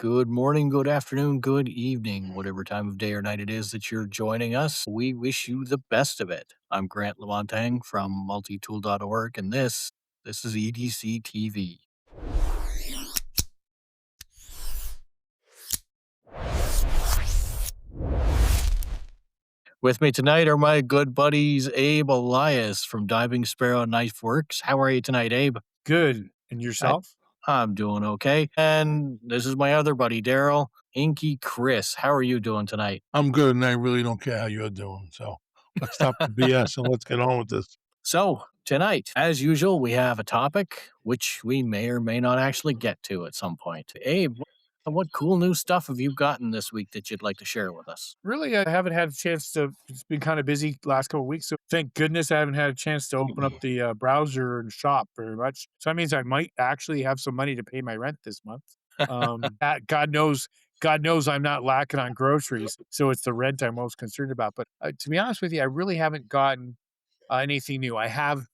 Good morning, good afternoon, good evening, whatever time of day or night it is that you're joining us. We wish you the best of it. I'm Grant Lamontang from multitool.org, and this is EDC TV. With me tonight are my good buddies Abe Elias from Diving Sparrow Knife Works. How are you tonight, Abe? Good. And I, yourself? I'm doing okay. And this is my other buddy, Daryl. Inky Chris, how are you doing tonight? I'm good, and I really don't care how you're doing. So let's stop the BS and let's get on with this. So, tonight, as usual, we have a topic which we may or may not actually get to at some point. Abe, what cool new stuff have you gotten this week that you'd like to share with us? Really, I haven't had a chance to. It's been kind of busy last couple of weeks, so thank goodness I haven't had a chance to open up the browser and shop very much. So that means I might actually have some money to pay my rent this month. God knows I'm not lacking on groceries, so it's the rent I'm most concerned about. But to be honest with you, I really haven't gotten anything new. I have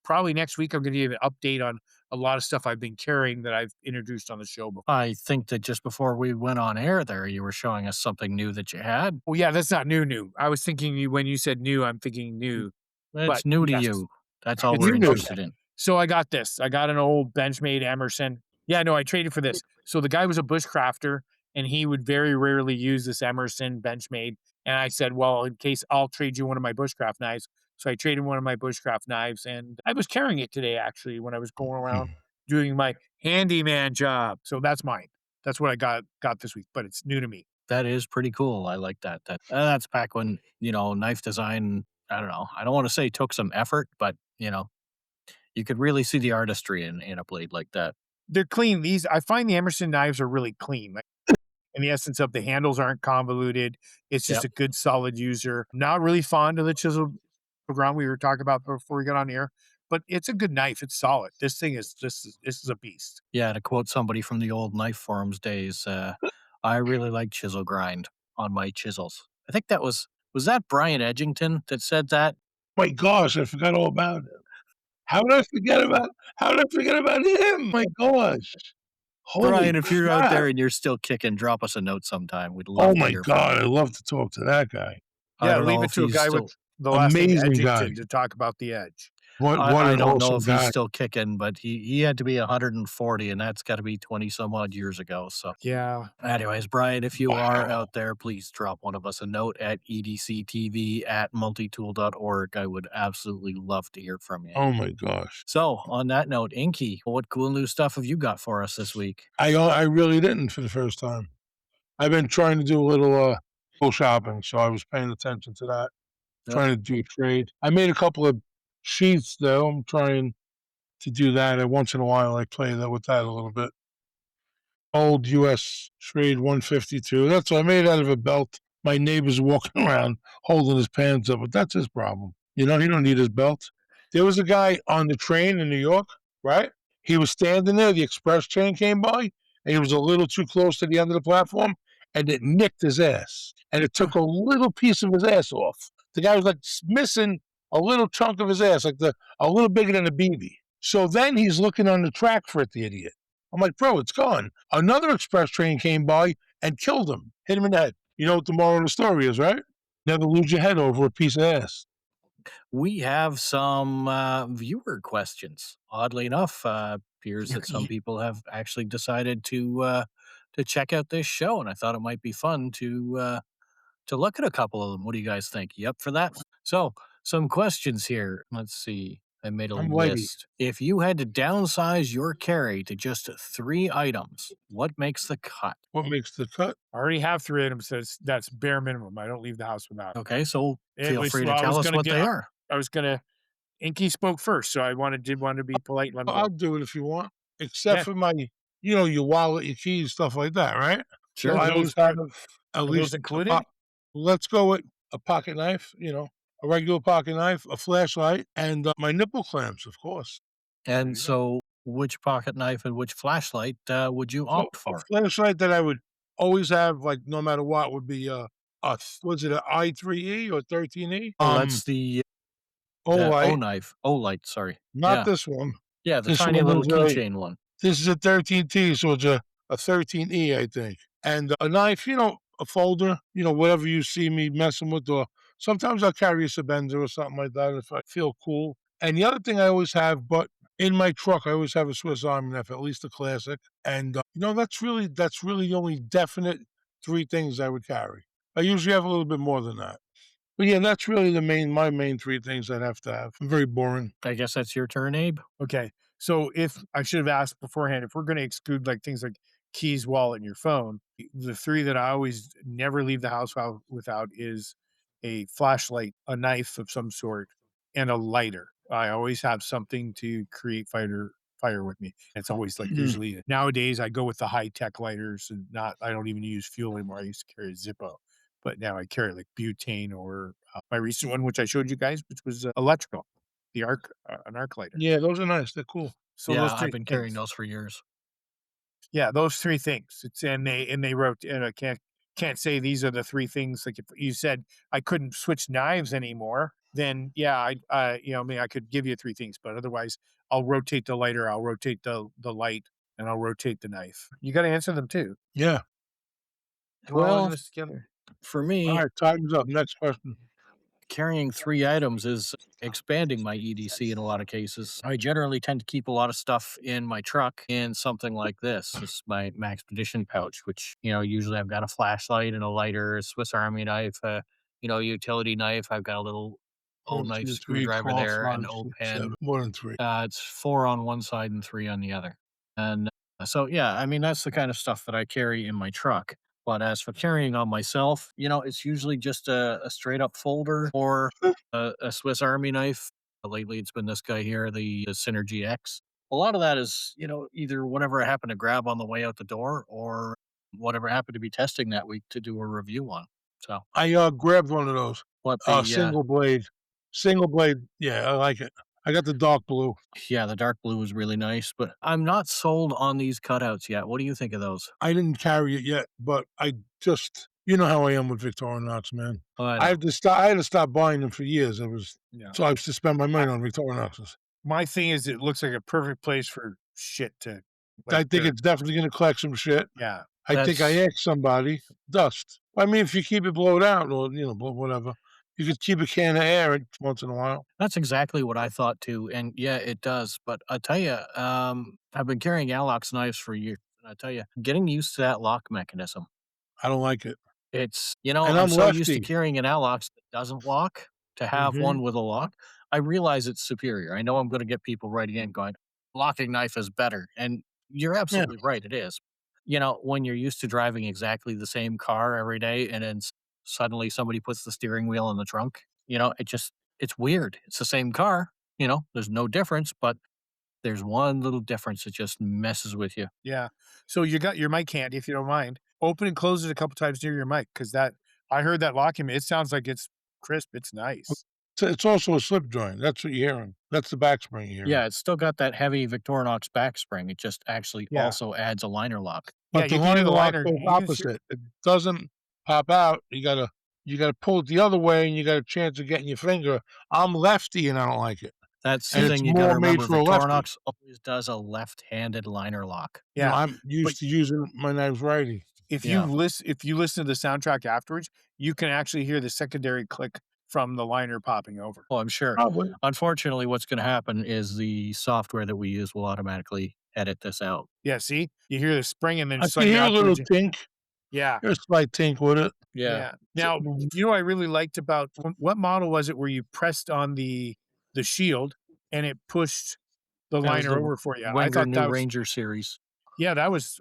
probably next week. I'm going to give an update on a lot of stuff I've been carrying that I've introduced on the show before. I think that just before we went on air there, you were showing us something new that you had. Well, yeah, that's not new. I was thinking when you said new, I'm thinking new. It's But new to yes. you. That's all It's we're new. interested in. So I got this. I got an old Benchmade Emerson. Yeah, no, I traded for this. So the guy was a bushcrafter, and he would very rarely use this Emerson Benchmade. And I said, well, in case I'll trade you one of my bushcraft knives. So I traded one of my bushcraft knives, and I was carrying it today, actually, when I was going around doing my handyman job. So that's mine. That's what I got this week, but it's new to me. That is pretty cool. I like that. That's back when, knife design, I don't know. I don't want to say took some effort, but, you could really see the artistry in a blade like that. They're clean. I find the Emerson knives are really clean. Like, in the essence of the handles aren't convoluted. It's just Yep. a good solid user. Not really fond of the chisel ground we were talking about before we got on air, but it's a good knife. It's solid. This is a beast. Yeah, to quote somebody from the old knife forums days, I really like chisel grind on my chisels. I think was that Brian Edgington that said that? My gosh, I forgot all about it. How did I forget about him? My gosh. Holy Brian, if you're out crap. there and you're still kicking, drop us a note sometime. We'd love Oh to my hear from God, you. I'd love to talk to that guy. I Yeah, don't leave know it if to a he's guy still, with the last name Amazing Edgington guy. to talk about the edge. What I an don't know awesome if guy. he's still kicking, but he had to be 140, and that's got to be 20 some odd years ago. So, Yeah. anyways, Brian, if you are Wow. out there, please drop one of us a note at edctv@multitool.org. I would absolutely love to hear from you. Oh my gosh. So, on that note, Inky, what cool new stuff have you got for us this week? I really didn't for the first time. I've been trying to do a little shopping, so I was paying attention to that. Yep. Trying to do a trade. I made a couple of sheets though. I'm trying to do that. And once in a while I play with that a little bit. Old US trade 152. That's what I made out of a belt. My neighbor's walking around holding his pants up, but that's his problem. He don't need his belt. There was a guy on the train in New York, right? He was standing there, the express train came by, and he was a little too close to the end of the platform, and it nicked his ass. And it took a little piece of his ass off. The guy was like missing a little chunk of his ass, like a little bigger than a BB. So then he's looking on the track for it, the idiot. I'm like, bro, it's gone. Another express train came by and killed him, hit him in the head. You know what the moral of the story is, right? Never lose your head over a piece of ass. We have some viewer questions. Oddly enough, appears that some people have actually decided to check out this show, and I thought it might be fun to look at a couple of them. What do you guys think? You up for that? So, some questions here. Let's see. I made a I'm ready. list. If you had to downsize your carry to just 3 items, what makes the cut? What makes the cut? I already have 3 items. That's bare minimum. I don't leave the house without. Okay, so feel Anyways, free to well, I tell was us gonna what get- they are. I was gonna. Inky spoke first, so I did want to be polite. And let him I'll go. do it if you want, except Yeah. for my, your wallet, your keys, stuff like that, right? Sure. So I always have at Are least those included? let's go with a pocket knife, a regular pocket knife, a flashlight, and my nipple clamps, of course. And so, which pocket knife and which flashlight would you So opt a for? flashlight that I would always have, like no matter what, would be was it an I3E or 13E? Oh, that's the Olight, knife. Olight, sorry. not Yeah. this one. Yeah, the This tiny one little is a- keychain one. This is a 13T, so it's a a 13E, I think. And a knife, a folder, whatever you see me messing with, or sometimes I'll carry a Sabenza or something like that if I feel cool. And the other thing I always have, but in my truck, I always have a Swiss Army knife, at least a classic. And that's really the only definite three things I would carry. I usually have a little bit more than that. But yeah, that's really my main three things I'd have to have. I'm very boring. I guess that's your turn, Abe. Okay. So if I should have asked beforehand, if we're going to exclude like things like keys, wallet, and your phone, the three that I always never leave the house without is a flashlight, a knife of some sort, and a lighter. I always have something to create fire with me. It's always like usually nowadays I go with the high tech lighters and I don't even use fuel anymore. I used to carry a Zippo, but now I carry like butane or my recent one, which I showed you guys, which was electrical, an arc lighter. Yeah, those are nice. They're cool. So Yeah, those I've 3 been carrying things. those for years. Yeah, those 3 things. It's and they wrote and I can't say these are the 3 things, like, if you said I couldn't switch knives anymore, then, yeah, I mean, I could give you 3 things, but otherwise, I'll rotate the lighter, I'll rotate the light, and I'll rotate the knife. You gotta answer them too. Yeah. We're all in Well, this together. for All me, right, time's up. Next question. carrying 3 items is expanding my EDC in a lot of cases. I generally tend to keep a lot of stuff in my truck in something like this. This is my Maxpedition pouch, which, usually I've got a flashlight and a lighter, a Swiss Army knife, utility knife. I've got a little old 1, knife 2, 3, screwdriver 4, there, 5, an O 6, pen. 7. More than 3. It's 4 on one side and 3 on the other. And so, yeah, I mean, that's the kind of stuff that I carry in my truck. But as for carrying on myself, it's usually just a straight up folder or a Swiss Army knife. Lately, it's been this guy here, the Synergy X. A lot of that is, either whatever I happen to grab on the way out the door or whatever I happen to be testing that week to do a review on. So, I grabbed one of those. what the Single blade. Single blade. Yeah, I like it. I got the dark blue. yeah, the dark blue was really nice, but I'm not sold on these cutouts yet. What do you think of those? I didn't carry it yet, but I just you know how I am with Victorinox, man. Oh, I I know. had to stop. I had to stop buying them for years. It was Yeah. so I used to spend my I money on Victorinoxes. my thing is it looks like a perfect place for shit to, I like, think it's definitely gonna collect some shit. yeah. I think I That's asked somebody, dust. I mean, if you keep it blowed out or, whatever, you could keep a can of air once in a while. that's exactly what I thought too, and yeah, it does. But I tell you, I've been carrying Alox knives for years, and I tell you, getting used to that lock mechanism. I don't like it. And I'm I'm so used to lefty. carrying an Alox that doesn't lock to have Mhm. one with a lock. I realize it's superior. I know I'm going to get people writing in going, locking knife is better, and you're Yeah. absolutely right. It is. When you're used to driving exactly the same car every day, and then suddenly somebody puts the steering wheel in the trunk, it's weird. It's the same car. There's no difference, but there's one little difference that just messes with you. Yeah. So you got your mic handy, if you don't mind. Open and close it a couple times near your mic, because that I heard that locking. It sounds like it's crisp. It's nice. It's also a slip joint. That's what you're hearing. That's the back spring you're hearing. Yeah, it's still got that heavy Victorinox back spring. It just actually Yeah. also adds a liner lock. Yeah. But the You can hear liner the lock liner. goes You can hear, opposite. It doesn't pop out. You gotta pull it the other way, and you got a chance of getting your finger. I'm lefty, and I don't like it. That's the And it's thing you gotta more made remember, for a lefty. Victorinox always does a left-handed liner lock. yeah. I'm But used to using my knives righty. Yeah. if you listen to the soundtrack afterwards, you can actually hear the secondary click from the liner popping over. Oh, I'm sure. Probably. Unfortunately, what's gonna happen is the software that we use will automatically edit this out. Yeah. See, you hear the spring, and then I can suddenly hear a little afterwards, tink. yeah. Here's a slight tink with it. Yeah. Yeah. Now, you know what I really liked about what model was it where you pressed on the shield and it pushed the That was liner the over for you? I Wenger thought New that was Ranger series. yeah,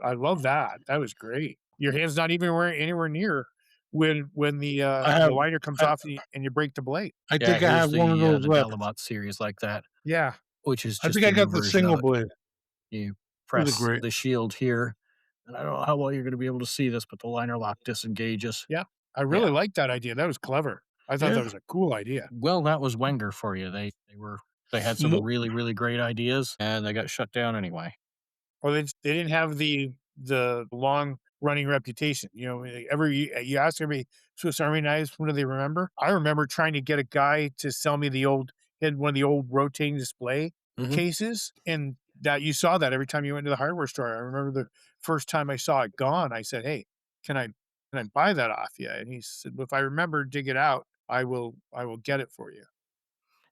I love that. That was great. Your hand's not even anywhere near when I the have liner comes I off and you break the blade. I Yeah, think I here's have one of those the left. Galamot series like that, Yeah. which is I just think the I new got the version of single it. blade. You Those are press great. the shield here, and I don't know how well you're gonna be able to see this, but the liner lock disengages. Yeah. I Yeah. really liked that idea. That was clever. I thought that Yeah. was a cool idea. Well, that was Wenger for you. They had some Mo really, really great ideas, and they got shut down anyway. Or they didn't have the long running reputation. You ask everybody Swiss Army knives, what do they remember? I remember trying to get a guy to sell me had one of the old rotating display Mhm. cases, and that you saw that every time you went to the hardware store. I remember the first time I saw it gone, I said, "Hey, can I can I buy that off you?" And he said, "Well, if I remember to dig it out, I will get it for you."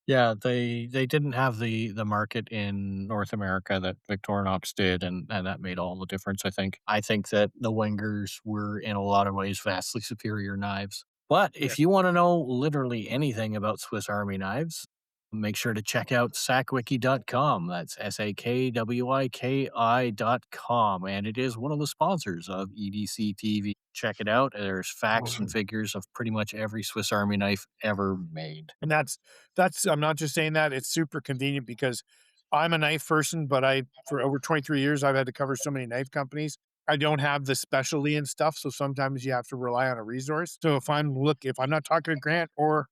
Yeah, they didn't have the market in North America that Victorinox did, and that made all the difference, I think. I think that the Wengers were, in a lot of ways, vastly superior knives. But Yeah. if you wanna know literally anything about Swiss Army knives, make sure to check out sackwiki.com. That's SAKWIKI.com, and it is one of the sponsors of EDC TV. Check it out. There's facts and Awesome. figures of pretty much every Swiss Army knife ever made. And that's I'm not just saying that, it's super convenient because I'm a knife person, but I for over 23 years, I've had to cover so many knife companies. I don't have the specialty and stuff, so sometimes you have to rely on a resource. So if I'm not talking to Grant or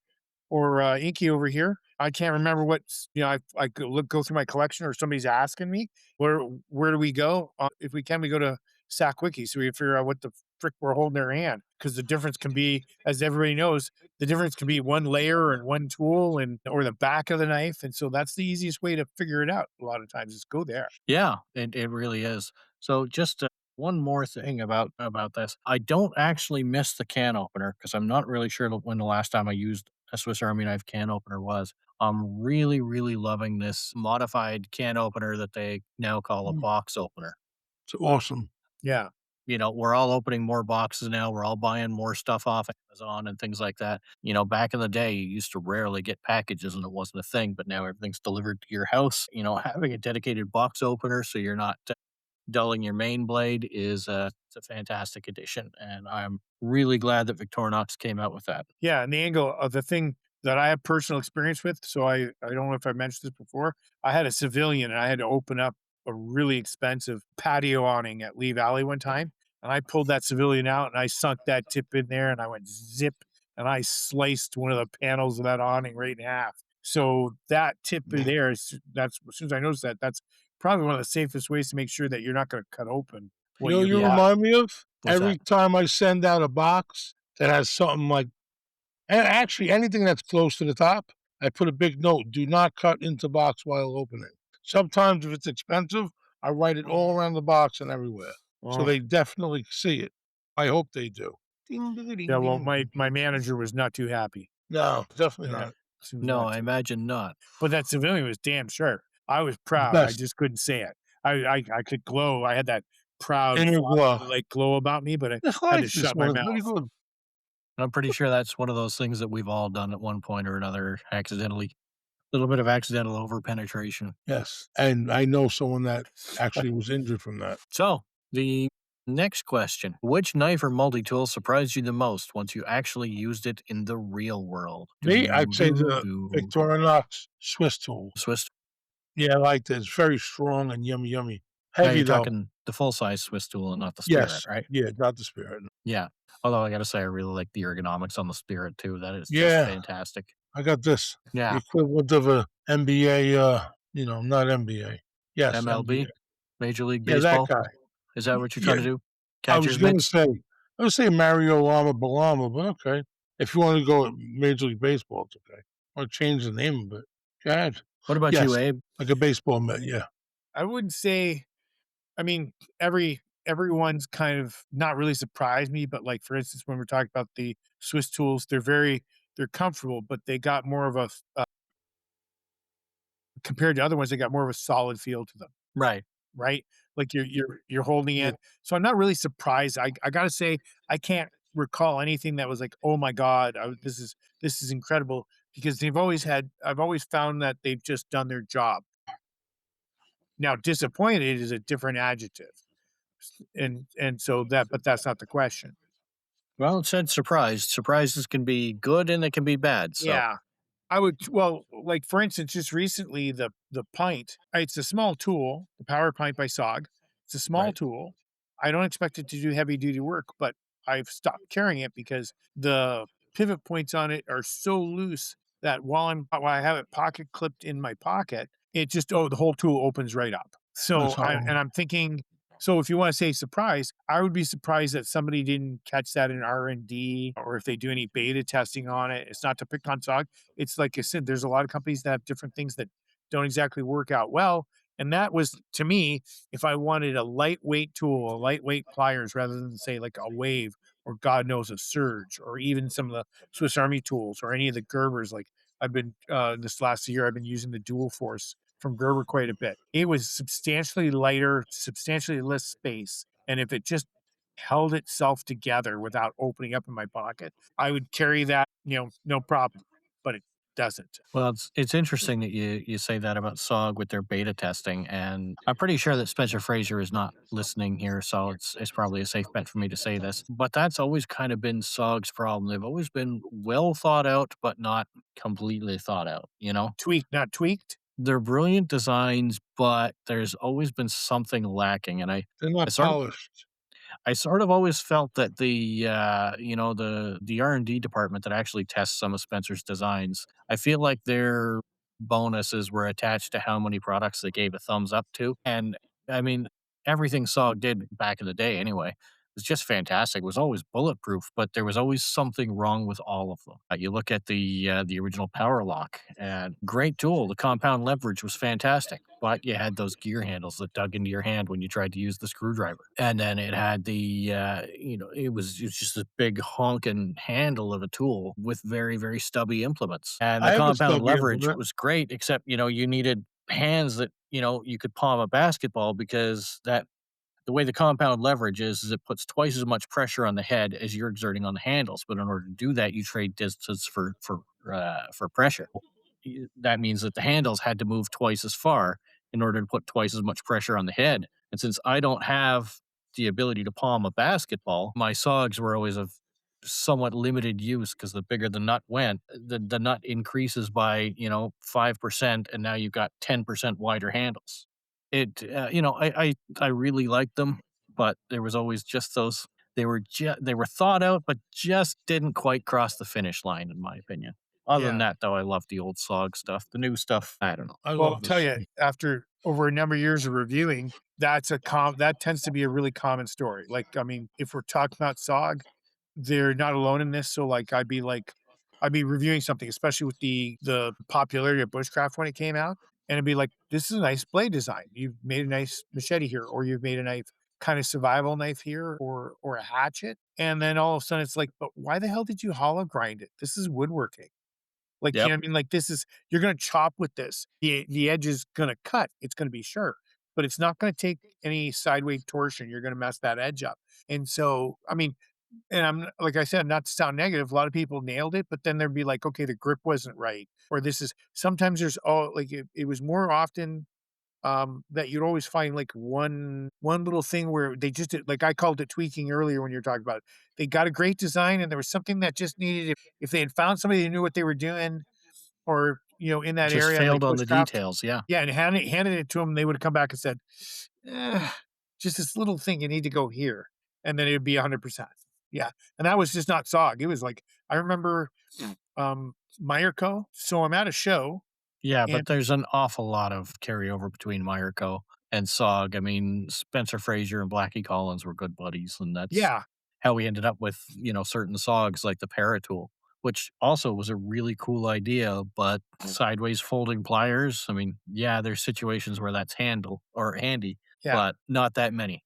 Inky over here. I can't remember what's I could go through my collection or somebody's asking me where do we go? If we can, we go to SacWiki so we can figure out what the frick we're holding their hand because the difference can be, as everybody knows, the difference can be one layer and one tool and or the back of the knife, and so that's the easiest way to figure it out. A lot of times, is go there. Yeah, it really is. So just one more thing about this. I don't actually miss the can opener because I'm not really sure when the last time I used a Swiss Army knife can opener was. I'm really, really loving this modified can opener that they now call a Mm, box opener. it's awesome. Yeah, We're all opening more boxes now. We're all buying more stuff off Amazon and things like that. Back in the day, you used to rarely get packages and it wasn't a thing, but now everything's delivered to your house. Having a dedicated box opener so you're not dulling your main blade is it's a fantastic addition, and I'm really glad that Victorinox came out with that. yeah, and the angle of the thing that I have personal experience with, so I don't know if I mentioned this before. I had a civilian and I had to open up a really expensive patio awning at Lee Valley one time, and I pulled that civilian out and I sunk that tip in there and I went zip and I sliced one of the panels of that awning right in half. So that tip in there that's as soon as I noticed that, that's probably one of the safest ways to make sure that you're not going to cut open You what know what you you bought. Yeah. remind me of? What's Every that? time I send out a box that has something like actually anything that's close to the top, I put a big note, "Do not cut into box while opening." Sometimes if it's expensive, I write it all around the box and everywhere, so Oh, they definitely see it. I hope they do. Ding, ding, yeah. ding, Well, ding. my manager was not too happy. No, definitely Yeah, not. she was No, not I too imagine not. but that civilian was damn sharp. I was proud, I Best. just couldn't say it. I could glow, I had that proud Inner glow. like, glow about me, but I I had to like this shut my one, it's very mouth. good. I'm pretty sure that's one of those things that we've all done at one point or another accidentally. A little bit of accidental over penetration. Yes, and I know someone that actually was injured from that. So, the next question: which knife or multi-tool surprised you the most once you actually used it in the real world? Me, I'd Do, say do, the do. Victorinox Swiss tool. Swiss. Yeah, I liked it. It's very strong and yummy, yummy. Now Heavy you're though. talking the full size Swiss tool and not the Spirit, Yes. right? Yeah, not the Spirit. Yeah. Although I gotta say, I really like the ergonomics on the Spirit too. That is just Yeah, fantastic. I got this. The Yeah. equivalent of a NBA, not NBA. Yes, NBA. MLB, Major League Yeah, that Baseball. guy. Is that what you're Yeah, trying to do? I was Catcher's gonna mitts? say Mario Llama Balama, but okay. If you wanna go with Major League Baseball, it's okay. Or change the name of it. Go ahead. What about you, Yes, Abe? like a baseball mitt, yeah. I wouldn't say I mean, everyone's kind of not really surprised me, but, like, for instance, when we're talking about the Swiss tools, they're comfortable, but they got more of a compared to other ones, they got more of a solid feel to them. Right. Right? Like you're holding Yeah. it. So I'm not really surprised. I gotta say, I can't recall anything that was like, "Oh my god, this is incredible," because I've always found that they've just done their job. Now, disappointed is a different adjective, and so but that's not the question. Well, it said surprised. Surprises can be good and they can be bad. So, Yeah. I would well, like, for instance, just recently, the pint, it's a small tool, the Power Pint by SOG. It's a small right. tool. I don't expect it to do heavy duty work, but I've stopped carrying it because the pivot points on it are so loose that while I have it pocket clipped in my pocket, it just the whole tool opens right up. That's So how I'm thinking, so if you want to say surprise, I would be surprised that somebody didn't catch that in R&D or if they do any beta testing on it. It's not to pick on SOG. It's like I said, there's a lot of companies that have different things that don't exactly work out well. And that was to me, if I wanted a lightweight tool, a lightweight pliers rather than say like a wave or God knows a surge or even some of the Swiss Army tools or any of the Gerbers. Like I've been this last year, I've been using the dual force from Gerber quite a bit. It was substantially lighter, substantially less space. And if it just held itself together without opening up in my pocket, I would carry that, no problem. But it doesn't. Well, it's interesting that you say that about SOG with their beta testing, and I'm pretty sure that Spencer Fraser is not listening here, so it's probably a safe bet for me to say this. But that's always kind of been SOG's problem. They've always been well thought out, but not completely thought out. You know, Tweaked, not tweaked. they're brilliant designs, but there's always been something lacking, and They're I not sort of polished. I sort of always felt that the R&D department that actually tests some of Spencer's designs, I feel like their bonuses were attached to how many products they gave a thumbs up to. And I mean, everything SOG did back in the day anyway was just fantastic. It was always bulletproof, but there was always something wrong with all of them. You look at the original Power Lock, and great tool. The compound leverage was fantastic, but you had those gear handles that dug into your hand when you tried to use the screwdriver. And then it had it was just a big honking handle of a tool with very very stubby implements. And the I have a compound stubby leverage implement. was great, except you needed hands that you could palm a basketball because that the way the compound leverage is it puts twice as much pressure on the head as you're exerting on the handles. But in order to do that, you trade distance for pressure. That means that the handles had to move twice as far in order to put twice as much pressure on the head. And since I don't have the ability to palm a basketball, my SOGs were always of somewhat limited use because the bigger the nut went, the nut increases by 5%, and now you've got 10% wider handles. I really liked them, but there was always just those. They were thought out, but just didn't quite cross the finish line, in my opinion. Other than Yeah. that, though, I love the old SOG stuff. The new stuff, I don't know. I Well, I'll love tell this. you, after over a number of years of reviewing, that tends to be a really common story. Like, I mean, if we're talking about SOG, they're not alone in this. So, I'd be reviewing something, especially with the popularity of bushcraft when it came out, and it'd be like, "This is a nice blade design. You've made a nice machete here, or you've made a knife, kind of survival knife here, or a hatchet." And then all of a sudden, it's like, "But why the hell did you hollow grind it? This is woodworking." Like, you Yep. know what I mean? Like, this is you're gonna chop with this. The edge is gonna cut. It's gonna be sharp, but it's not gonna take any sideways torsion. You're gonna mess that edge up. And so, I mean, and I'm like I said, not to sound negative, a lot of people nailed it, but then there'd be like, okay, the grip wasn't right, or this is sometimes there's all like it was more often that you'd always find like one little thing where they just did, like I called it tweaking earlier when you're talking about it. They got a great design and there was something that just needed if they had found somebody who knew what they were doing or in that Just area like failed on the bushcraft, details. Yeah. yeah, and handed it to them, they would have come back and said, eh, just this little thing you need to go here, and then it'd be 100%. Yeah, and that was just not SOG. It was like I remember Meyerco. So I'm at a show Yeah, and but there's an awful lot of carryover between Meyerco and SOG. I mean, Spencer Fraser and Blackie Collins were good buddies, and that's yeah, how we ended up with, certain SOGs like the Paratool, which also was a really cool idea, but sideways folding pliers, I mean, yeah, there's situations where that's handle or handy, yeah. but not that many.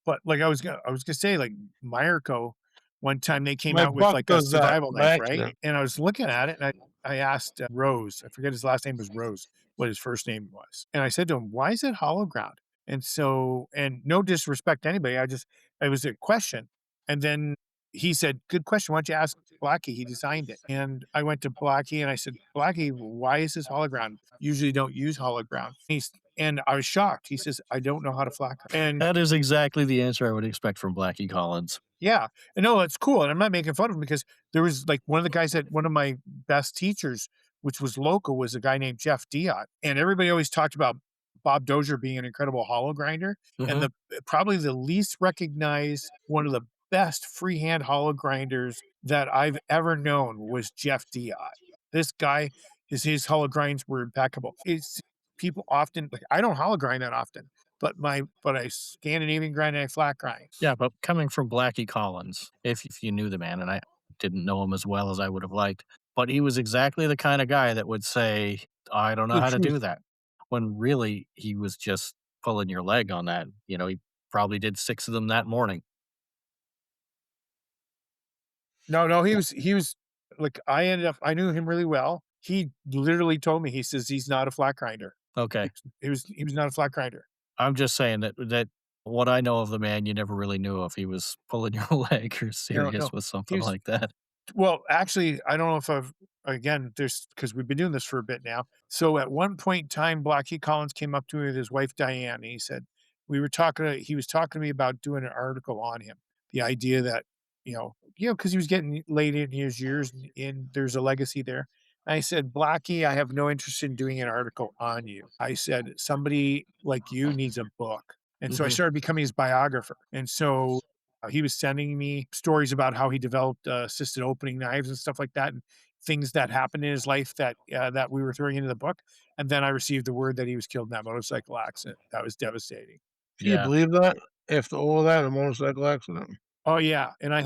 But, like, I was gonna say, like, Meyerco, one time they came My out with, buck like, a does that survival by knife, right? accident. And I was looking at it, and I asked, Rose, I forget his last name was Rose, what his first name was, and I said to him, "Why is it hollow ground?" And no disrespect to anybody, it was a question, and then he said, "Good question, why don't you ask Blackie? He designed it." And I went to Blackie, and I said, "Blackie, why is this hollow ground? Usually don't use hollow ground." And I was shocked. He says, "I don't know how to flat ground." And That is exactly the answer I would expect from Blackie Collins. yeah, and no, it's cool, and I'm not making fun of him because there was, like, one of the guys that one of my best teachers, which was local, was a guy named Jeff Diot, and everybody always talked about Bob Dozier being an incredible hollow grinder, and Mhm. probably the least recognized, one of the best freehand hollow grinders that I've ever known was Jeff Diot. This guy, his hollow grinds were impeccable. It's people often like, I don't hollow grind that often, but I Scandinavian grind and I flat grind. Yeah, but coming from Blackie Collins, if you knew the man, and I didn't know him as well as I would have liked, but he was exactly the kind of guy that would say, "I don't know The how to truth. do that." when really he was just pulling your leg on that. He probably did 6 of them that morning. No, no, he was like, I knew him really well. He literally told me, he says he's not a flat grinder. Okay. He was not a flat grinder. I'm just saying that what I know of the man, you never really knew if he was pulling your leg or No, serious no. with He something was like that. Well, actually, I don't know if I've again, there's because we've been doing this for a bit now. So at one point in time, Blackie Collins came up to me with his wife Diane, and he said he was talking to me about doing an article on him. The idea that, because he was getting late in his years and there's a legacy there. I said, Blackie, I have no interest in doing an article on you. I said, somebody like you needs a book. And so I Mhm. started becoming his biographer. And so he was sending me stories about how he developed assisted opening knives and stuff like that, and things that happened in his life that we were throwing into the book. And then I received the word that he was killed in that motorcycle accident. That was devastating. Can you Yeah. believe that? After all of that, a motorcycle accident? Oh yeah, and I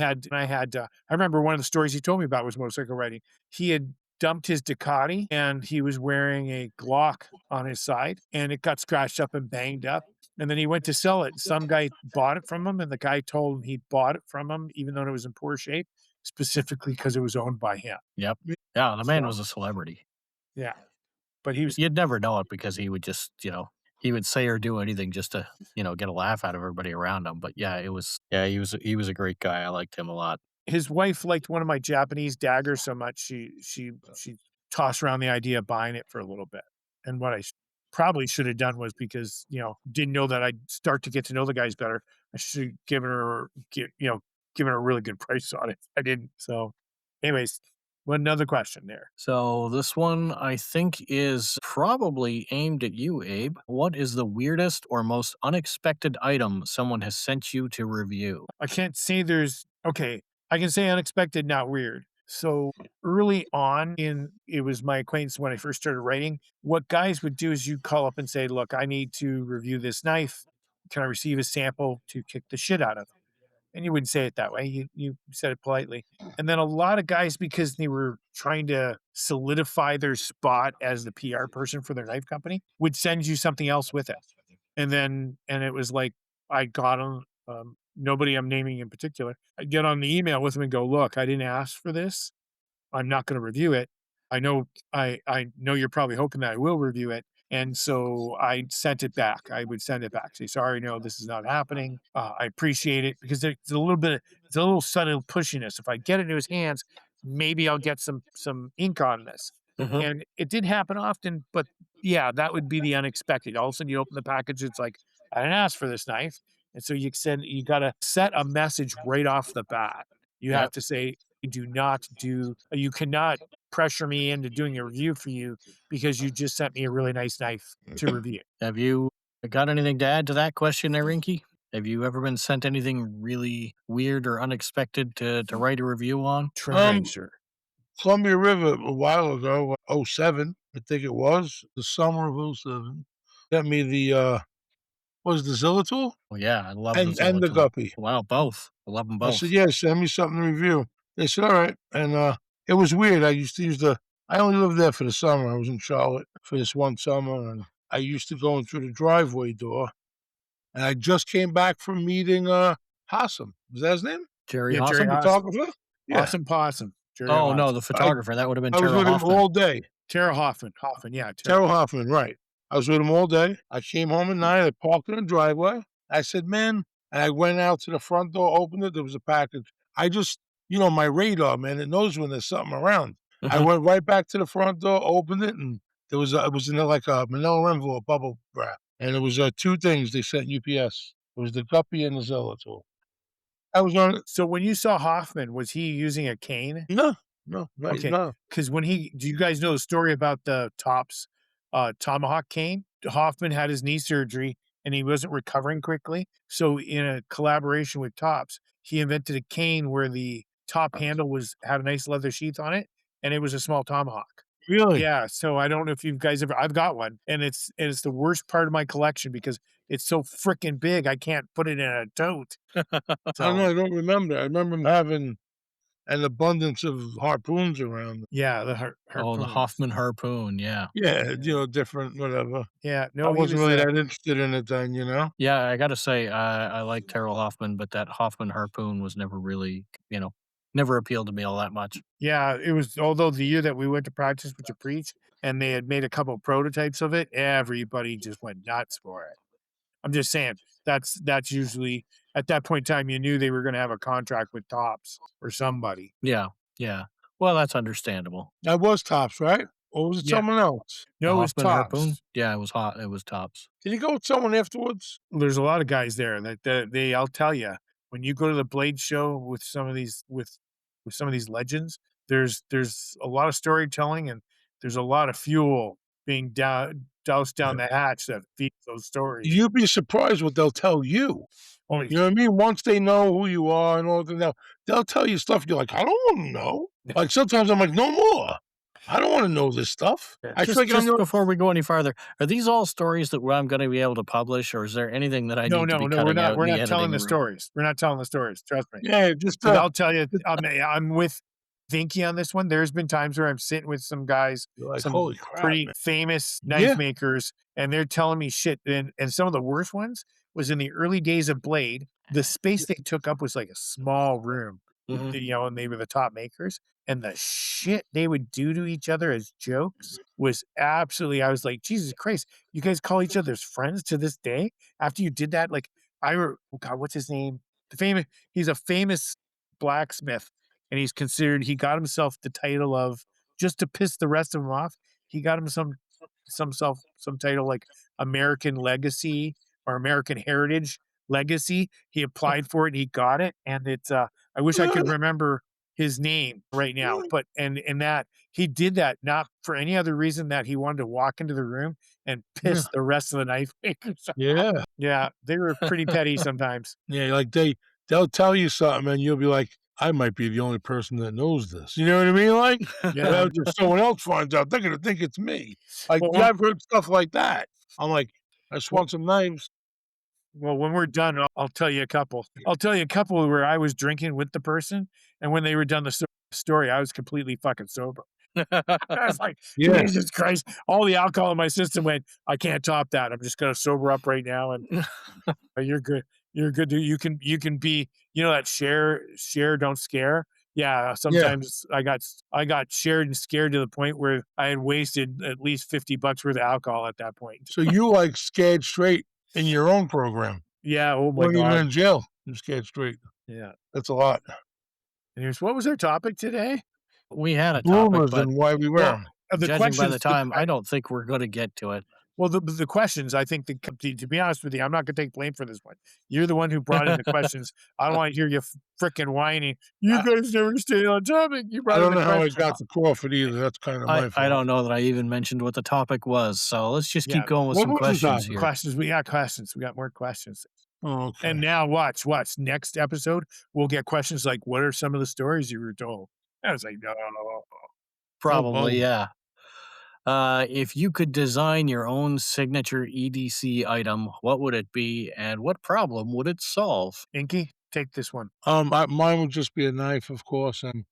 remember one of the stories he told me about was motorcycle riding. He had dumped his Ducati and he was wearing a Glock on his side and it got scratched up and banged up. And then he went to sell it. Some guy bought it from him and the guy told him he bought it from him even though it was in poor shape, specifically because it was owned by him. Yep. Me Yeah, the man So was a celebrity. yeah, but he was You'd never know it because he would just, he would say or do anything just to, get a laugh out of everybody around him. But yeah, he was a great guy. I liked him a lot. his wife liked one of my Japanese daggers so much she tossed around the idea of buying it for a little bit. And what I probably should have done was because didn't know that I'd start to get to know the guys better. I should have given her a really good price on it. I didn't. So, anyways, one another question there. So this one I think is probably aimed at you, Abe. What is the weirdest or most unexpected item someone has sent you to review? I can't say there's okay. I can say unexpected, not weird. So early on in it was my acquaintance when I first started writing. What guys would do is you call up and say, "Look, I need to review this knife. Can I receive a sample to kick the shit out of?" And you wouldn't say it that way. You said it politely. And then a lot of guys, because they were trying to solidify their spot as the PR person for their knife company, would send you something else with it. And it was like I got on nobody I'm naming in particular. I get on the email with them and go, look, I didn't ask for this. I'm not going to review it. I know you're probably hoping that I will review it. And so I sent it back. I would send it back. Say, sorry, no, this is not happening. I appreciate it because it's a little subtle pushiness. If I get it into his hands, maybe I'll get some ink on this. Mhm. And it did happen often, but yeah, that would be the unexpected. All of a sudden you open the package, it's like, I didn't ask for this knife. And so you gotta set a message right off the bat. You have Yep. to say, you cannot pressure me into doing a review for you because you just sent me a really nice knife to review. Have you got anything to add to that question there, Inky? Have you ever been sent anything really weird or unexpected to write a review on? Um, Treasure. Columbia River a while ago, '07, I think it was, the summer of '07, got me was the Zillital Well, yeah, I love the and the Zilla. Guppy. Wow, both. I love them I said, both. "Yeah, send me something to review." They said, "Alright," and, it was weird. I used to use I only lived there for the summer. I was in Charlotte for this one summer, and I used to go in through the driveway door, and I just came back from meeting, Hassam. Was that his name? Jerry Yeah, Jerry Hossam? Haas. Photographer? Yeah. Awesome possum. Jerry Oh, no, Haas. the I photographer. That would have been I was Tara with him Hoffman. all day. Tara Hoffman. Hoffman, yeah, Tara. Terrell Hoffman, right. I was with him all day. I came home at night. I parked in the driveway. I said, "Man," and I went out to the front door, opened it. There was a package. I just, my radar, man, it knows when there's something around. I Mhm. went right back to the front door, opened it, and it was in like a manila envelope, bubble wrap. And it was 2 things they sent UPS. It was the Guppy and the Zilla tool. I was on So when you saw Hoffman, was he using a cane? no, no, right, Okay, no. because do you guys know the story about the Tops, tomahawk cane? Hoffman had his knee surgery and he wasn't recovering quickly. So in a collaboration with Tops, he invented a cane where the top handle had a nice leather sheath on it, and it was a small tomahawk. Really? Yeah, so I don't know if you guys I've got one, and it's the worst part of my collection because it's so freaking big, I can't put it in a tote. I don't So know, I don't remember. I remember him having an abundance of harpoons around. Yeah, the Oh, the harpoons. Hoffman harpoon, yeah. Yeah, different, whatever. Yeah, I no, he wasn't was, really that interested in it then, you know? Yeah, I gotta say, I like Terrell Hoffman, but that Hoffman harpoon was never really, never appealed to me all that much. yeah, it was although the year that we went to practice with the preach and they had made a couple prototypes of it, everybody just went nuts for it. I'm just saying that's usually at that point in time you knew they were gonna have a contract with Tops or somebody. Yeah, yeah. Well, that's understandable. That was Tops, right? Or was it Yeah. someone else? The No, it was Hoffman harpoon? Tops. Yeah, it was hot. It was tops. Did he go with someone afterwards? There's a lot of guys there that they I'll tell you, when you go to the Blade show with some of these legends, there's a lot of storytelling and there's a lot of fuel being doused down Yeah. the hatch that feeds those stories. You'd be surprised what they'll tell you. Holy You know what I mean? Once they know who you are and all that, they'll tell you stuff you're like, "I don't wanna know." Like, sometimes I'm like, "No more. I don't wanna know this stuff." Yeah. I feel Just like I'm just the before we go any farther, are these all stories that I'm gonna be able to publish, or is there anything that I No, need to no, be no, cutting out in we're the not telling editing the room? stories. We're not telling the stories, trust me. yeah, just, But I'll tell you, I'm with Inky on this one. There's been times where I'm sitting with some guys, you're like, some "Holy crap, pretty man." famous knife Yeah, makers, and they're telling me shit. And some of the worst ones was in the early days of Blade. The space they took up was like a small room, Mhm. and they were the top makers. And the shit they would do to each other as jokes was absolutely. I was like, Jesus Christ, you guys call each other's friends to this day after you did that? Like, oh God, what's his name? He's a famous blacksmith, and he got himself the title of just to piss the rest of them off. He got him some title like American Legacy or American Heritage Legacy. He applied for it, and he got it, and it's I wish I could remember his name right now, but and that he did that not for any other reason that he wanted to walk into the room and Yeah. piss the rest of the knife makers off. yeah, Yeah, they were pretty petty sometimes. yeah, like, they'll tell you something, and you'll be like, "I might be the only person that knows this." You know what I mean? Like, Yeah. well, if someone else finds out, they're gonna think it's me. Like, Well, yeah, I've heard stuff like that. I'm like, "I just well, want some knives." well, when we're done, I'll tell you a couple. I'll tell you a couple where I was drinking with the person, and when they were done the story, I was completely fucking sober. I was like, Yeah. Jesus Christ! All the alcohol in my system went. I can't top that. I'm just gonna sober up right now, and you're good. You're good. You can be. You know that share, don't scare. Yeah. Yeah. Sometimes I got shared and scared to the point where I had wasted at least $50 worth of alcohol at that point. So you, like, scared straight in your own program. Yeah. Oh my Weren't even God. in jail. You're scared straight. Yeah. That's a lot. And here's what was our topic today? We had a topic, Rumors but and why we wear Well, 'em. the judging by the questions. time, I don't think we're gonna get to it. Well, the questions, I think to be honest with you, I'm not gonna take blame for this one. You're the one who brought in the questions. I don't wanna hear you fricking whining. You I guys never stay on topic. You I brought in don't the know how I questions. got to Crawford either. That's kinda I my I fault. don't know that I even mentioned what the topic was, so let's just keep Yeah. going with What some was the questions topic? here. Questions. We got questions. We got more questions. Oh, And okay. now watch. Next episode, we'll get questions like, "What are some of the stories you were told?" I was like, "No." Oh, Probably, both. yeah. If you could design your own signature EDC item, what would it be, and what problem would it solve? Inky, take this one. Mine would just be a knife, of course, and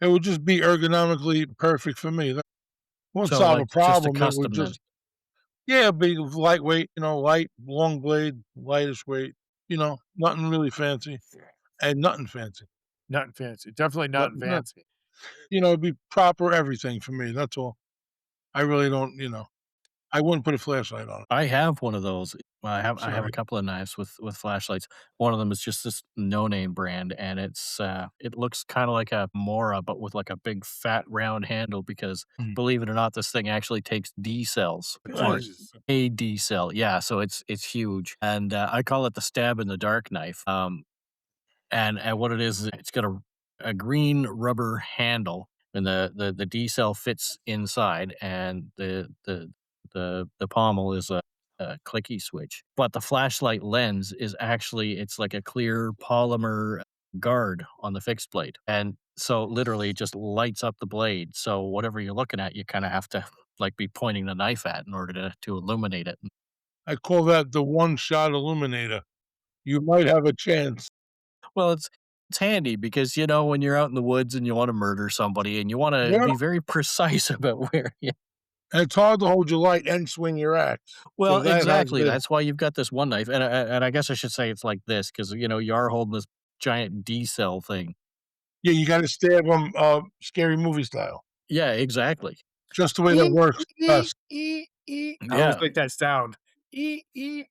it would just be ergonomically perfect for me. That won't So, solve a like, just a problem. It would custom then. just yeah, be lightweight, light, long blade, lightish weight, nothing really fancy and nothing fancy. Nothing fancy. Definitely But, nothing fancy. it'd be proper everything for me, that's all. I really don't, I wouldn't put a flashlight on it. I have one of those. I have a Sorry. couple of knives with flashlights. One of them is just this no-name brand, and it looks kinda like a Mora, but with, like, a big fat round handle because, Mhm. believe it or not, this thing actually takes D cells or Jesus. a D cell. Yeah, so it's huge, and, I call it the stab in the dark knife. And what it is it's got a green rubber handle, and the D cell fits inside, and the pommel is a clicky switch. But the flashlight lens is actually it's like a clear polymer guard on the fixed blade, and so literally it just lights up the blade. So whatever you're looking at, you kind of have to like be pointing the knife at in order to illuminate it. I call that the one-shot illuminator. You might have a chance. Well, It's handy because, you know, when you're out in the woods and you wanna murder somebody and you wanna Yeah, be very precise about where you. and it's hard to hold your light and swing your axe, Well, so that has exactly, been that's why you've got this one knife, and I guess I should say it's like this because you know, you are holding this giant D-cell thing. yeah, you gotta stab them, Scary Movie style, Yeah, exactly. just the way that "Ee, works ee, best. ee, ee." I always Yeah. like that sound. "Ee, ee."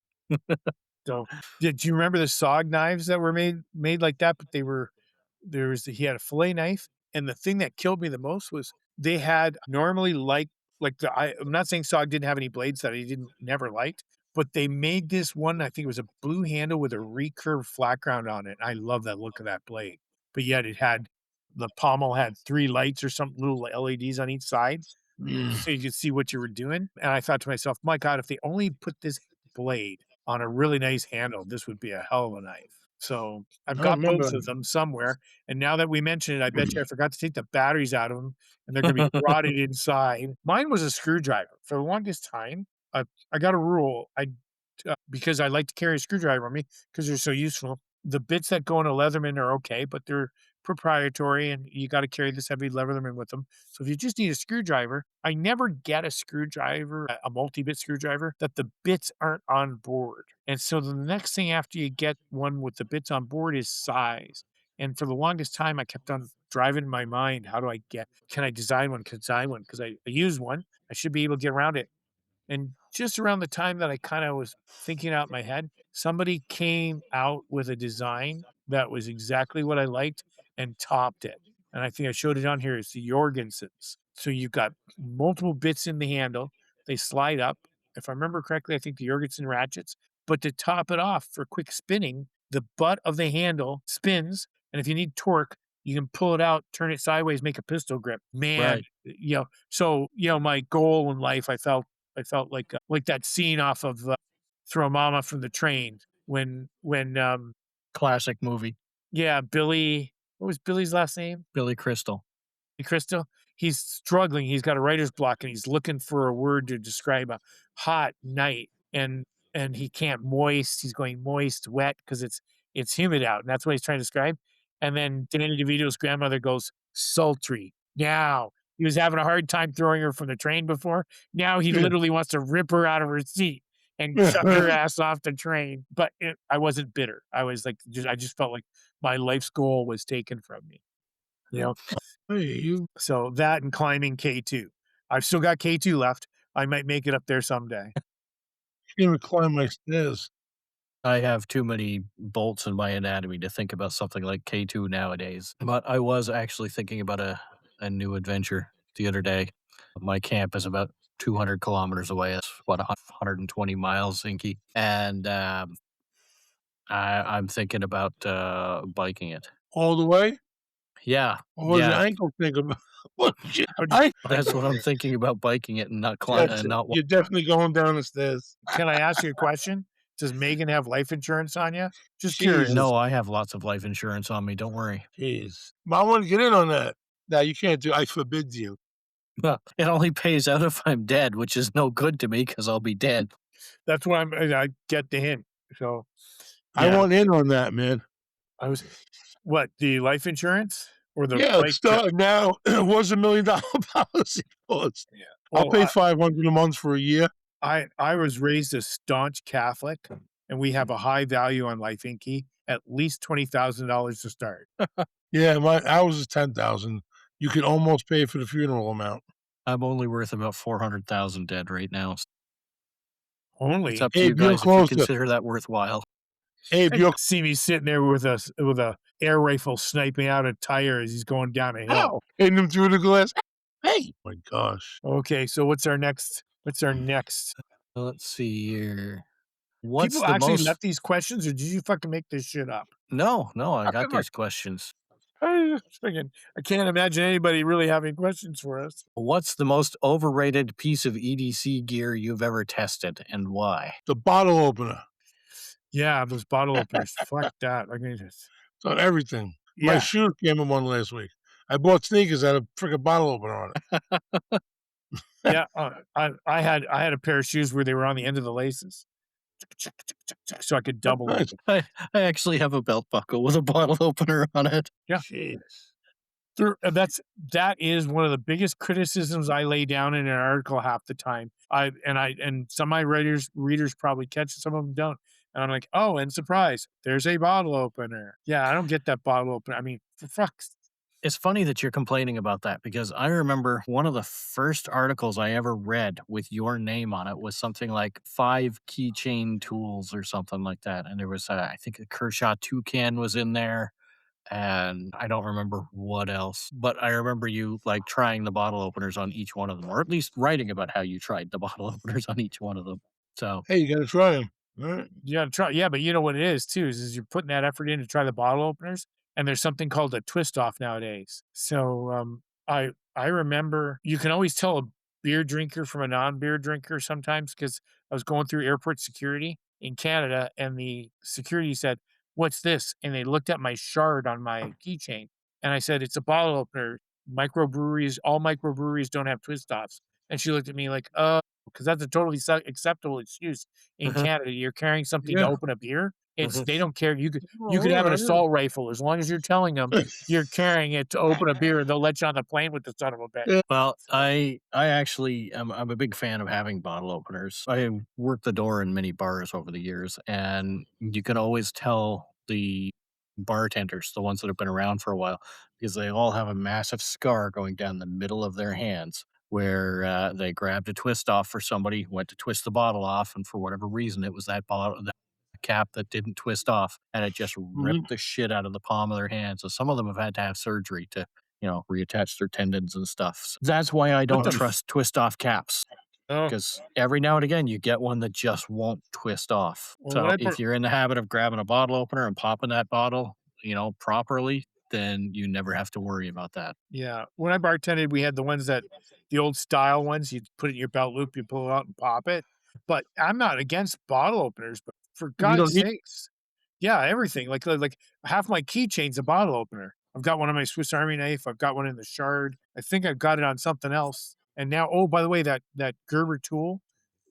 So, did you remember the SOG knives that were made like that? But he had a fillet knife, and the thing that killed me the most was they had normally I'm not saying SOG didn't have any blades that I didn't never liked, but they made this one, I think it was a blue handle with a recurved flat ground on it. I love that look of that blade. But yet the pommel had 3 lights or some little LEDs on each side Mm. so you could see what you were doing. And I thought to myself, my God, if they only put this blade on a really nice handle, this would be a hell of a knife. So I've I got remember both of them somewhere. And now that we mention it, I bet you I forgot to take the batteries out of them and they're going to be rotted inside. Mine was a screwdriver. For the longest time, I got a rule. Because I like to carry a screwdriver on me because they're so useful. The bits that go in a Leatherman are okay, but they're proprietary and you got to carry this heavy Leatherman with them. So if you just need a screwdriver, I never get a screwdriver, a multi-bit screwdriver that the bits aren't on board. And so the next thing after you get one with the bits on board is size. And for the longest time, I kept on driving in my mind, can I design one? Because I use one. I should be able to get around it. And just around the time that I kinda was thinking out in my head, somebody came out with a design that was exactly what I liked and topped it. And I think I showed it on here. It's the Jorgensen's. So you've got multiple bits in the handle. They slide up. If I remember correctly, I think the Jorgensen ratchets. But to top it off for quick spinning, the butt of the handle spins. And if you need torque, you can pull it out, turn it sideways, make a pistol grip. Man, Right. my goal in life, I felt like that scene off of, Throw Mama from the Train when Classic movie. yeah, Billy what was Billy's last name? Billy Crystal. Crystal? He's struggling, he's got a writer's block, and he's looking for a word to describe a hot night, and he can't he's going moist, wet because it's humid out, and that's what he's trying to describe, and then Danny DeVito's grandmother goes, "Sultry." Now, he was having a hard time throwing her from the train before, now he literally wants to rip her out of her seat and chuck her ass off the train, but I wasn't bitter. I was like, I just felt like my life's goal was taken from me, you know? Hey, you So that and climbing K2. I've still got K2 left. I might make it up there someday. can't even climb my stairs. I have too many bolts in my anatomy to think about something like K2 nowadays. But I was actually thinking about a new adventure the other day. My camp is about 200 kilometers away. It's what 120 miles, Inky, and I'm thinking about biking it. All the way? Yeah, What was your yeah, ankle think about? What was your How'd you I like that's what I'm thinking about biking it and not That's it. not. You're definitely going down the stairs. Can I ask you a question? Does Megan have life insurance on you? Just curious. Jesus, No, I have lots of life insurance on me. Don't worry. jeez. But I wanna get in on that. No, you can't do I forbid you. Well, it only pays out if I'm dead, which is no good to me because I'll be dead. That's what I get the hint. So, I yeah, want in on that, man. I was what, the life insurance or the Yeah, bike trip? start now. It was $1,000,000 policy cost. Yeah. I'll Well, pay 500 a month for a year. I was raised a staunch Catholic, and we have a high value on life Inky, at least $20,000 to start. Yeah, my ours is 10,000. You could almost pay for the funeral amount. I'm only worth about 400,000 dead right now. It's Only? up to you Abe, you're guys if you closer. consider that worthwhile. Abe, I you're see me sitting there with a air rifle sniping out a tire as he's going down a hill. ow, hitting him through the glass. Hey! My gosh. Okay, so what's our next? Let's see here. What's People the actually most left these questions, or did you fucking make this shit up? No, no, I How got come I these questions. I was thinking I can't imagine anybody really having questions for us. What's the most overrated piece of EDC gear you've ever tested and why? The bottle opener. Yeah, those bottle openers. Fuck that. I mean, It's on everything. My yeah. shoes came in one last week. I bought sneakers that had a freaking bottle opener on it. Yeah, I had a pair of shoes where they were on the end of the laces. so I could That's double nice. open. I actually have a belt buckle with a bottle opener on it. Yeah. Jeez. That is one of the biggest criticisms I lay down in an article half the time. And some of my readers probably catch it, some of them don't. And I'm like, oh, and surprise, there's a bottle opener. Yeah, I don't get that bottle opener. I mean, for fuck's It's funny that you're complaining about that because I remember one of the first articles I ever read with your name on it was something like 5 keychain tools or something like that. And there was, I think a Kershaw toucan was in there. And I don't remember what else, but I remember you like trying the bottle openers on each one of them, or at least writing about how you tried the bottle openers on each one of them. So Hey, you gotta try them. All right. You gotta try. Yeah, but you know what it is too is you're putting that effort in to try the bottle openers, and there's something called a twist off nowadays. So I remember you can always tell a beer drinker from a non-beer drinker sometimes because I was going through airport security in Canada, and the security said, "What's this?" And they looked at my shard on my keychain, and I said, "It's a bottle opener. Microbreweries, all microbreweries don't have twist offs." And she looked at me like, "Oh." Because that's a totally acceptable excuse in mhm, Canada. You're carrying something to Yeah. open a beer. It's mhm. they don't care. Oh, You could all have an right. assault rifle as long as you're telling them you're carrying it to open a beer, and they'll let you on the plane with the son of a bitch. Yeah. Well, So I actually I'm a big fan of having bottle openers. I worked the door in many bars over the years, and you can always tell the bartenders, the ones that have been around for a while, because they all have a massive scar going down the middle of their hands where they grabbed a twist off for somebody, went to twist the bottle off, and for whatever reason, it was that bottle, that cap that didn't twist off, and it just Mhm. ripped the shit out of the palm of their hand. So some of them have had to have surgery to reattach their tendons and stuff. So that's why I what don't the f- trust twist off caps oh because every now and again you get one that just won't twist off. well when So I if bur- you're in the habit of grabbing a bottle opener and popping that bottle, properly, then you never have to worry about that. yeah when I bartended, we had the ones that the old style ones. You put it in your belt loop, you pull it out and pop it. But I'm not against bottle openers, but for You God's don't need sakes, yeah, everything. Like half my keychain's a bottle opener. I've got one on my Swiss Army knife. I've got one in the shard. I think I've got it on something else. And now, oh, by the way, that Gerber tool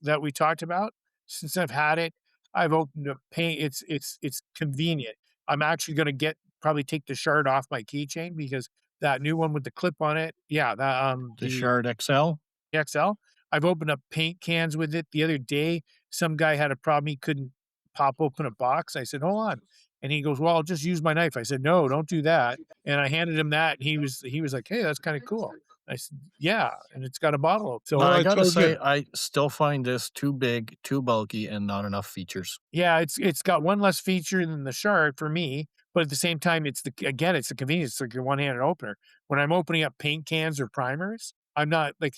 that we talked about, since I've had it, I've opened up paint. It's convenient. I'm actually gonna get probably take the shard off my keychain because that new one with the clip on it, yeah, that The Shard XL. XL. I've opened up paint cans with it. The other day, some guy had a problem. He couldn't pop open a box. I said, "Hold on." And he goes, "Well, I'll just use my knife." I said, "No, don't do that." And I handed him that. And he was like, "Hey, that's kind of cool." I said, "Yeah." And it's got a bottle. But well, So I I gotta told you. say, I still find this too big, too bulky, and not enough features. yeah, it's got one less feature than the Shard for me, but at the same time, it's the convenience. It's like your one-handed opener. When I'm opening up paint cans or primers, I'm not like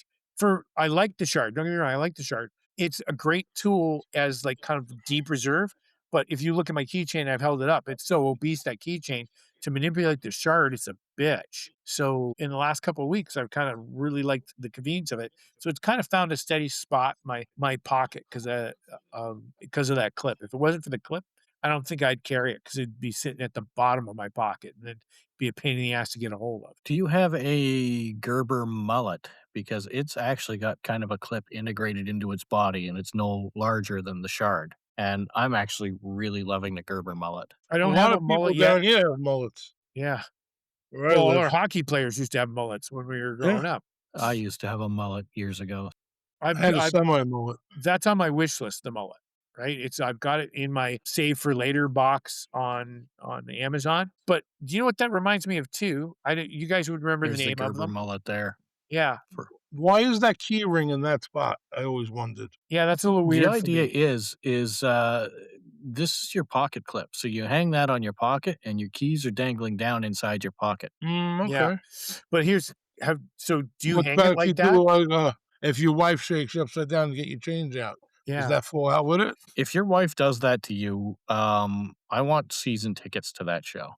I like the Shard. Don't get me wrong, I like the Shard. It's a great tool as like kind of deep reserve. But if you look at my keychain, I've held it up. It's so obese that keychain to manipulate the Shard. It's a bitch. So in the last couple of weeks, I've kind of really liked the convenience of it. So it's kind of found a steady spot in my pocket because of that clip. If it wasn't for the clip, I don't think I'd carry it because it'd be sitting at the bottom of my pocket and it'd be a pain in the ass to get a hold of. Do you have a Gerber mullet? Because it's actually got kind of a clip integrated into its body, and it's no larger than the Shard. And I'm actually really loving the Gerber mullet. I A don't have lot a of people mullet yet. down here have mullets Yeah. where I Well, our live. hockey players used to have mullets when we were Yeah. growing up. I used to have a mullet years ago. I had a I've semi mullet. That's on my wish list, the mullet, right? I've got it in my save for later box on Amazon. But do you know what that reminds me of too? You guys would remember the There's the name of Gerber them. mullet there. Yeah. For Why is that key ring in that spot? I always wondered. Yeah, that's a little the weird for idea me. is this is your pocket clip. So you hang that on your pocket, and your keys are dangling down inside your pocket. Yeah. Okay. But do you What hang about it if you like that? do like if your wife shakes you upside down to get your change out? Does Yeah. that fall out with it? If your wife does that to you, I want season tickets to that show.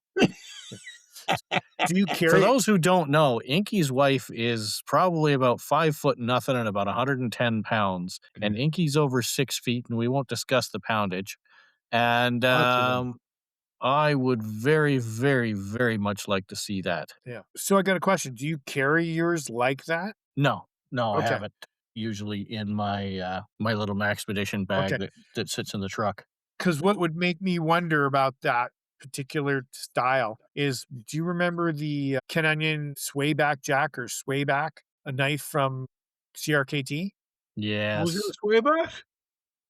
Do you For carry those who don't know, Inky's wife is probably about 5 foot nothing and about 110 pounds, and Inky's over 6 feet, and we won't discuss the poundage. And Lots of them. I would very, very, very much like to see that. Yeah. So I got a question. Do you carry yours like that? No, no, I Okay. haven't. usually in my my little Maxpedition bag Okay. that sits in the truck. Because what would make me wonder about that particular style is, do you remember the Ken Onion swayback jack or swayback, a knife from CRKT? Was it Yes. a sway back?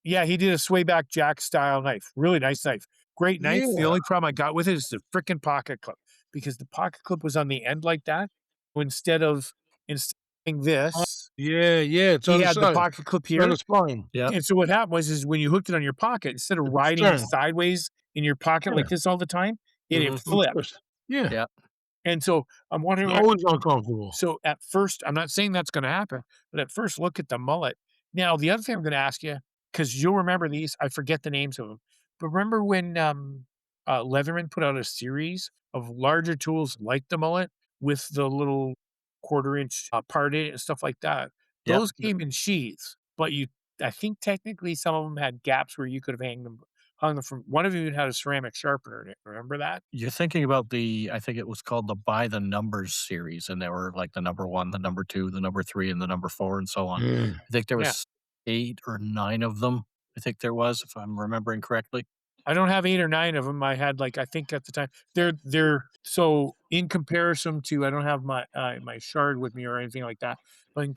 Yeah, he did a swayback jack style knife. Really nice knife. Great knife. The Yeah. only problem I got with it is the freaking pocket clip, because the pocket clip was on the end like that. Instead of instead of doing Oh, this, yeah, yeah, it's he on the had the side. pocket clip It's on here. the spine. Yep. And so what happened was is when you hooked it on your pocket, instead of It's riding turned. sideways in your pocket Yeah, like this all the time, it Mhm. it'll flipped. twist. Yeah, Yep. And so I'm it's wondering, always uncomfortable. so at first, I'm not saying that's gonna happen, but at first look at the mullet. Now, the other thing I'm gonna ask you, because 'cause you'll remember these, I forget the names of them, but remember when, Leatherman put out a series of larger tools like the mullet with the little quarter-inch, part in it and stuff like that? Yep. Those came in sheaths, but I think technically some of them had gaps where you could have hung them from one of them even had a ceramic sharpener in it, remember that? You're thinking about the I think it was called the By the Numbers series, and there were like the number 1, the number 2, the number 3, and the number 4, and so on. Mm. I think there Yeah. was 8 or 9 of them, I think there was, if I'm remembering correctly. I don't have 8 or 9 of them. I had, like, I think at the time they're so in comparison to, I don't have my shard with me or anything like that, but in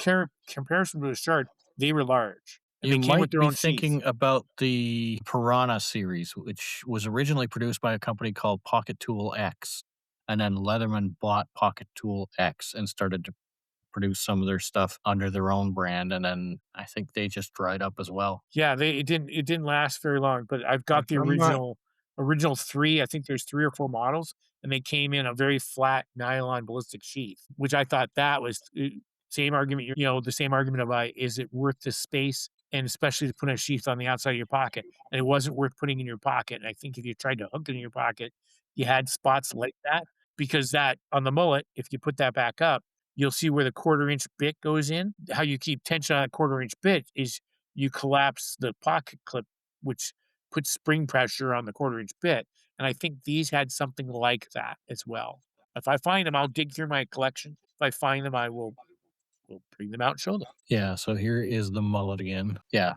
comparison to the shard, they were large, and You they came with might their be own sheath. thinking about the Piranha series, which was originally produced by a company called Pocket Tool X, and then Leatherman bought Pocket Tool X and started to produce some of their stuff under their own brand, and then I think they just dried up as well. Yeah, it didn't last very long, but I've got If the I'm not original 3, I think there's 3 or 4 models, and they came in a very flat nylon ballistic sheath, which I thought that was, same argument, the same argument about, is it worth the space, and especially to put a sheath on the outside of your pocket, and it wasn't worth putting in your pocket, and I think if you tried to hook it in your pocket, you had spots like that, because that on the mullet, if you put that back up, you'll see where the quarter-inch bit goes in. How you keep tension on a quarter-inch bit is you collapse the pocket clip, which puts spring pressure on the quarter-inch bit, and I think these had something like that as well. If I find them, I'll dig through my collection. If I find them, will bring them out and show them. Yeah, so here is the mullet again. Yeah.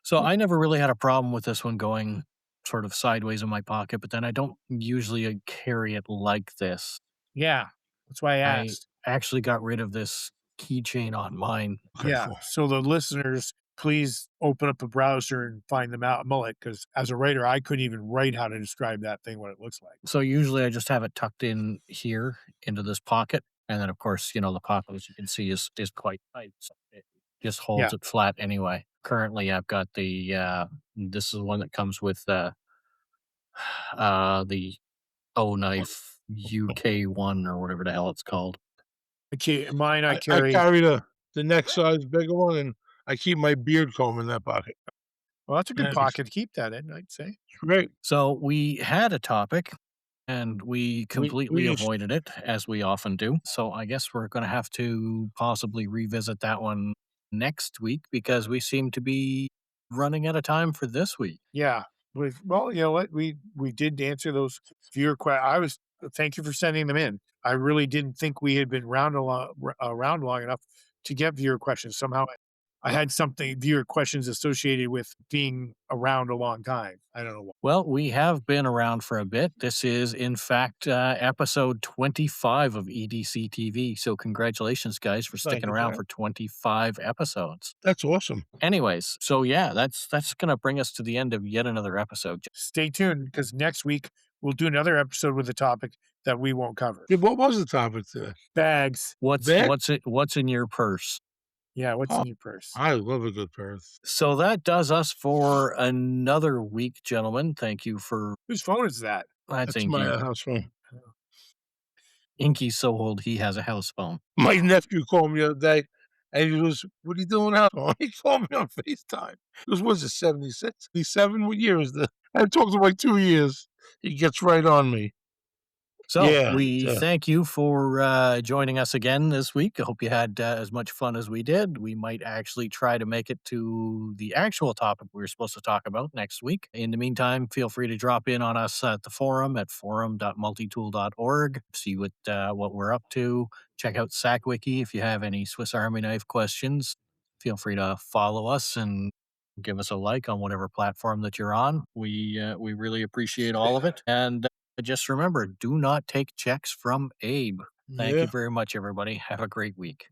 So Mm, I never really had a problem with this one going sort of sideways in my pocket, but then I don't usually carry it like this. yeah, that's why I I asked. actually got rid of this keychain on mine. okay Yeah, for so the listeners, please open up a browser and find them out mullet, because as a writer, I couldn't even write how to describe that thing, what it looks like. So usually I just have it tucked in here into this pocket. And then of course, the pocket, as you can see, is quite tight. So it just Yeah, holds it flat anyway. Currently I've got this is one that comes with the O knife UK1 or whatever the hell it's called. okay, mine I I carry. carry the next size bigger one, and I keep my beard comb in that pocket. Well, that's a good Yeah, it's pocket to keep that in, I'd say. great. So we had a topic and we We completely just avoided it, as we often do. So I guess we're going to have to possibly revisit that one next week because we seem to be running out of time for this week. Yeah, well, you know what? We did answer those viewer que I was thank you for sending them in. I really didn't think we had been around long enough to get viewer questions. Somehow I had something viewer questions associated with being around a long time. I don't know why. Well, we have been around for a bit. This is, in fact, episode 25 of EDC TV. So, congratulations, guys, for thank sticking you for around that. for 25 episodes. That's awesome. Anyways, so yeah, that's going to bring us to the end of yet another episode. Stay tuned, because next week we'll do another episode with a topic that we won't cover. Yeah, what was the topic today? Bags. Bag? What's in your purse? Yeah, what's Oh, in your purse? I love a good purse. So that does us for another week, gentlemen. Thank you for Whose phone is that? that's That's my Inky. house phone. Inky's so old he has a house phone. My nephew called me the other day, and he goes, "What are you doing out?" He called me on FaceTime. He goes, "Was it 76, 77? What year is this?" I talked to him like 2 years. He gets right on me. So Yeah, we yeah, thank you for joining us again this week. I hope you had as much fun as we did. We might actually try to make it to the actual topic we were supposed to talk about next week. In the meantime, feel free to drop in on us at the forum at forum.multitool.org. See what we're up to. Check out SackWiki if you have any Swiss Army knife questions. Feel free to follow us and give us a like on whatever platform that you're on. We really appreciate all of it. And just remember, do not take checks from Abe. Thank you yeah. very much, everybody. Have a great week.